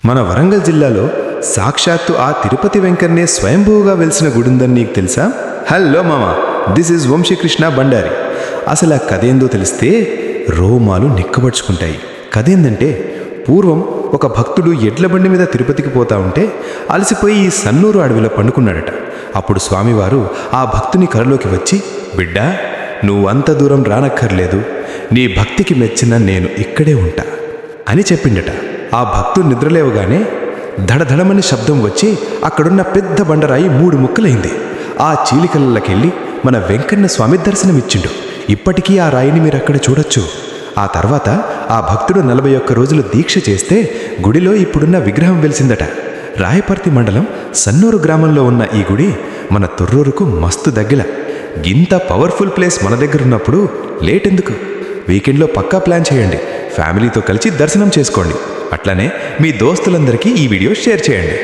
మన వరంగల్ జిల్లాలో సాక్షాత్తు ఆ తిరుపతి వెంకన్నే స్వయంభూగా వెలిసిన గుడుందని నీకు తెలుసా? హలో మామ, దిస్ ఈజ్ వంశీకృష్ణ బండారి. అసలు ఆ కథేందో తెలిస్తే రోమాలు నిక్కబడుచుకుంటాయి. కథేందంటే, పూర్వం ఒక భక్తుడు ఎడ్ల బండి మీద తిరుపతికి పోతా ఉంటే అలసిపోయి ఈ సన్నూరు అడవిలో పండుకున్నాడట. అప్పుడు స్వామివారు ఆ భక్తుని కలలోకి వచ్చి, బిడ్డా, నువ్వు అంత దూరం రానక్కర్లేదు, నీ భక్తికి మెచ్చిన నేను ఇక్కడే ఉంటా అని చెప్పిండట. ఆ భక్తుడు నిద్రలేవగానే ధడధడమని శబ్దం వచ్చి అక్కడున్న పెద్ద బండరాయి 3 ముక్కలైంది. ఆ చీలికలకెళ్ళి మన వెంకన్న స్వామి దర్శనమిచ్చిండు. ఇప్పటికీ ఆ రాయిని మీరు అక్కడ చూడొచ్చు. ఆ తర్వాత ఆ భక్తుడు 41 రోజులు దీక్ష చేస్తే గుడిలో ఇప్పుడున్న విగ్రహం వెలిసిందట. రాయపర్తి మండలం సన్నూరు గ్రామంలో ఉన్న ఈ గుడి మన తొర్రూరుకు మస్తు దగ్గర. ఇంత పవర్ఫుల్ ప్లేస్ మన దగ్గర ఉన్నప్పుడు లేట్ ఎందుకు? వీకెండ్లో పక్కా ప్లాన్ చేయండి, ఫ్యామిలీతో కలిసి దర్శనం చేసుకోండి. అట్లనే మీ దోస్తులందరికీ ఈ వీడియో షేర్ చేయండి.